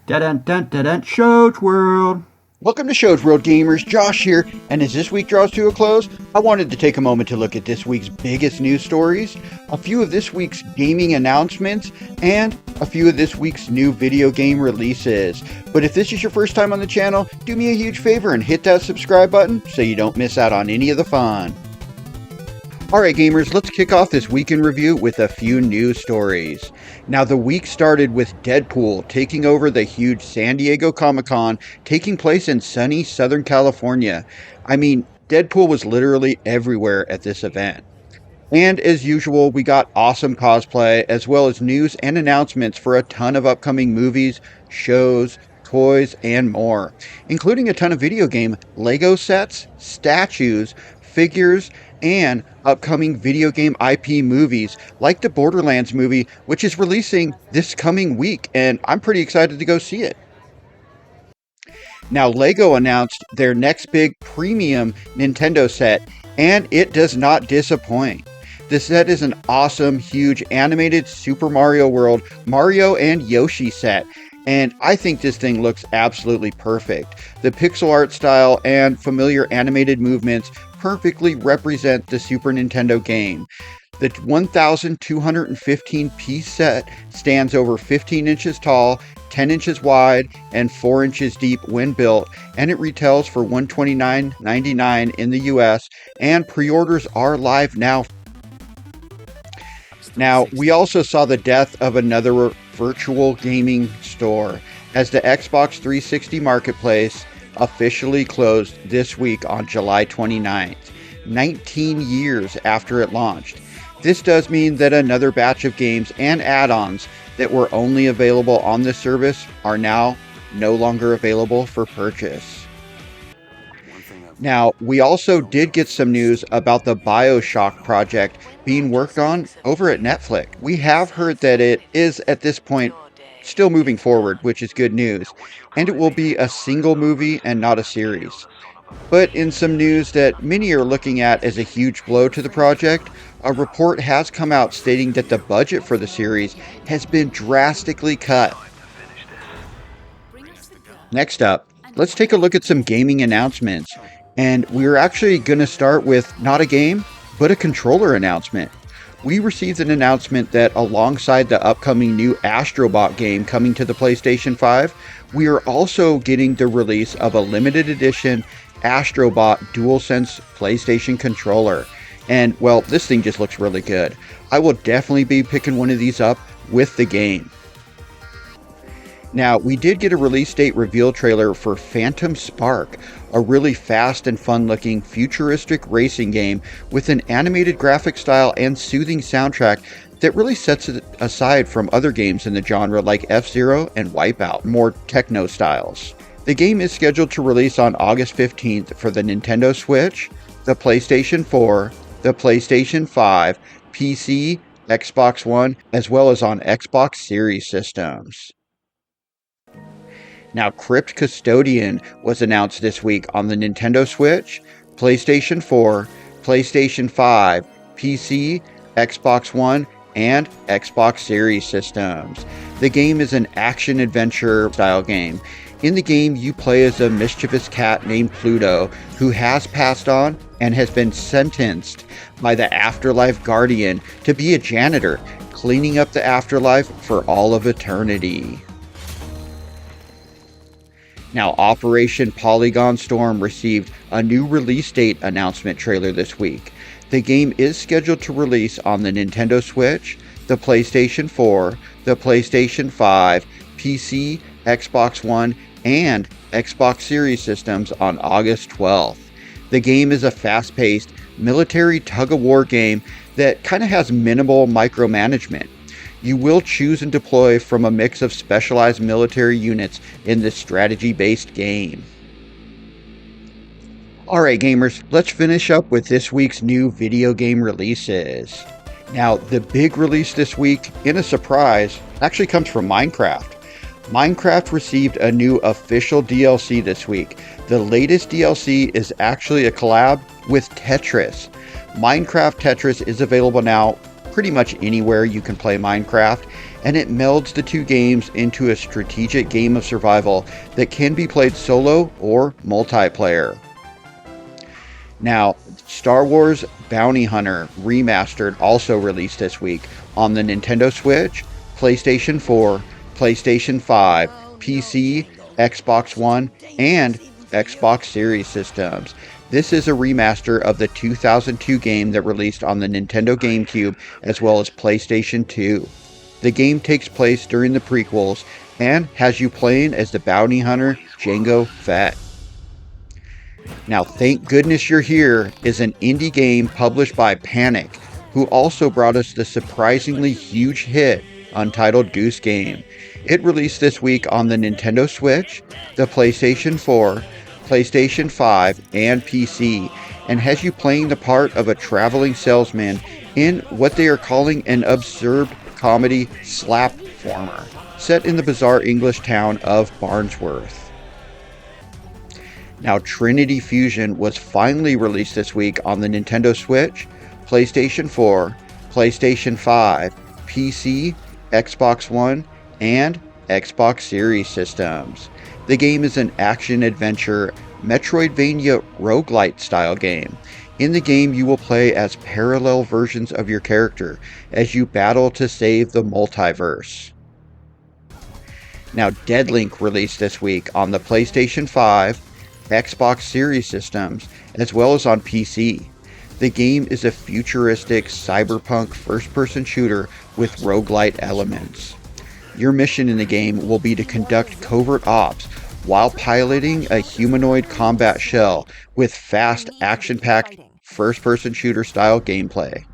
Dun Shows World. Welcome to Shows World Gamers, Josh here, and as this week draws to a close, I wanted to take a moment to look at this week's biggest news stories, a few of this week's gaming announcements, and a few of this week's new video game releases. But if this is your first time on the channel, do me a huge favor and hit that subscribe button so you don't miss out on any of the fun. Alright gamers, let's kick off this week in review with a few news stories. Now the week started with Deadpool taking over the huge San Diego Comicon, taking place in sunny Southern California. I mean, Deadpool was literally everywhere at this event. And as usual, we got awesome cosplay, as well as news and announcements for a ton of upcoming movies, shows, toys, and more, including a ton of video game Lego sets, statues, figures, and upcoming video game IP movies like the Borderlands movie, which is releasing this coming week, and I'm pretty excited to go see it. Now, Lego announced their next big premium Nintendo set, and it does not disappoint. The set is an awesome, huge animated Super Mario World Mario and Yoshi set, and I think this thing looks absolutely perfect. The pixel art style and familiar animated movements perfectly represent the Super Nintendo game. The 1,215 piece set stands over 15 inches tall, 10 inches wide, and 4 inches deep when built, and it retails for $129.99 in the US, and pre-orders are live now. Now, we also saw the death of another virtual gaming store, as the Xbox 360 Marketplace officially closed this week on July 29th, 19 years after it launched. This does mean that another batch of games and add-ons that were only available on this service are now no longer available for purchase. Now, we also did get some news about the BioShock project being worked on over at Netflix. We have heard that it is at this point still moving forward, which is good news, and it will be a single movie and not a series. But in some news that many are looking at as a huge blow to the project, a report has come out stating that the budget for the series has been drastically cut. Next up, let's take a look at some gaming announcements, and we're actually going to start with not a game, but a controller announcement. We received an announcement that alongside the upcoming new Astro Bot game coming to the PlayStation 5, we are also getting the release of a limited edition Astro Bot DualSense PlayStation controller. And well, this thing just looks really good. I will definitely be picking one of these up with the game. Now, we did get a release date reveal trailer for Phantom Spark, a really fast and fun-looking futuristic racing game with an animated graphic style and soothing soundtrack that really sets it aside from other games in the genre like F-Zero and Wipeout, more techno styles. The game is scheduled to release on August 15th for the Nintendo Switch, the PlayStation 4, the PlayStation 5, PC, Xbox One, as well as on Xbox Series systems. Now, Crypt Custodian was announced this week on the Nintendo Switch, PlayStation 4, PlayStation 5, PC, Xbox One, and Xbox Series systems. The game is an action-adventure style game. In the game, you play as a mischievous cat named Pluto, who has passed on and has been sentenced by the Afterlife Guardian to be a janitor, cleaning up the afterlife for all of eternity. Now, Operation Polygon Storm received a new release date announcement trailer this week. The game is scheduled to release on the Nintendo Switch, the PlayStation 4, the PlayStation 5, PC, Xbox One, and Xbox Series systems on August 12th. The game is a fast-paced military tug-of-war game that kind of has minimal micromanagement. You will choose and deploy from a mix of specialized military units in this strategy-based game. Alright gamers, let's finish up with this week's new video game releases. Now, the big release this week, in a surprise, actually comes from Minecraft. Minecraft received a new official DLC this week. The latest DLC is actually a collab with Tetris. Minecraft Tetris is available now pretty much anywhere you can play Minecraft, and it melds the two games into a strategic game of survival that can be played solo or multiplayer. Now, Star Wars Bounty Hunter Remastered also released this week on the Nintendo Switch, PlayStation 4, PlayStation 5, PC, Xbox One, and Xbox Series systems. This is a remaster of the 2002 game that released on the Nintendo GameCube as well as PlayStation 2. The game takes place during the prequels and has you playing as the bounty hunter Jango Fett. Now, Thank Goodness You're Here is an indie game published by Panic, who also brought us the surprisingly huge hit Untitled Goose Game. It released this week on the Nintendo Switch, the PlayStation 4, PlayStation 5, and PC, and has you playing the part of a traveling salesman in what they are calling an absurd comedy slapformer, set in the bizarre English town of Barnsworth. Now, Trinity Fusion was finally released this week on the Nintendo Switch, PlayStation 4, PlayStation 5, PC, Xbox One, and Xbox Series systems. The game is an action-adventure Metroidvania roguelite style game. In the game, you will play as parallel versions of your character as you battle to save the multiverse. Now, Deadlink released this week on the PlayStation 5, Xbox Series systems, as well as on PC. The game is a futuristic cyberpunk first-person shooter with roguelite elements. Your mission in the game will be to conduct covert ops while piloting a humanoid combat shell with fast, action-packed first-person shooter style gameplay.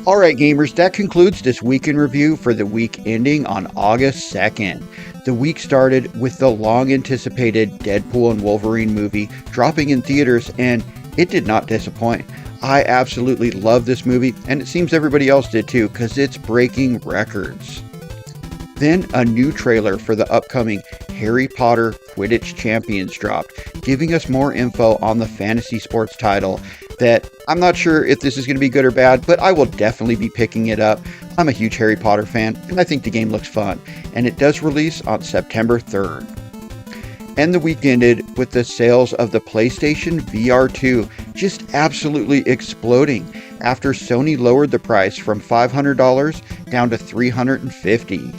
Alright gamers, that concludes this week in review for the week ending on August 2nd. The week started with the long-anticipated Deadpool and Wolverine movie dropping in theaters, and it did not disappoint. I absolutely love this movie, and it seems everybody else did too, because it's breaking records. Then a new trailer for the upcoming Harry Potter Quidditch Champions dropped, giving us more info on the fantasy sports title that I'm not sure if this is going to be good or bad, but I will definitely be picking it up. I'm a huge Harry Potter fan, and I think the game looks fun, and it does release on September 3rd. And the week ended with the sales of the PlayStation VR 2 just absolutely exploding after Sony lowered the price from $500 down to $350.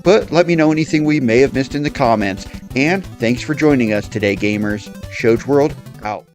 But let me know anything we may have missed in the comments, and thanks for joining us today, gamers. Shoge World out.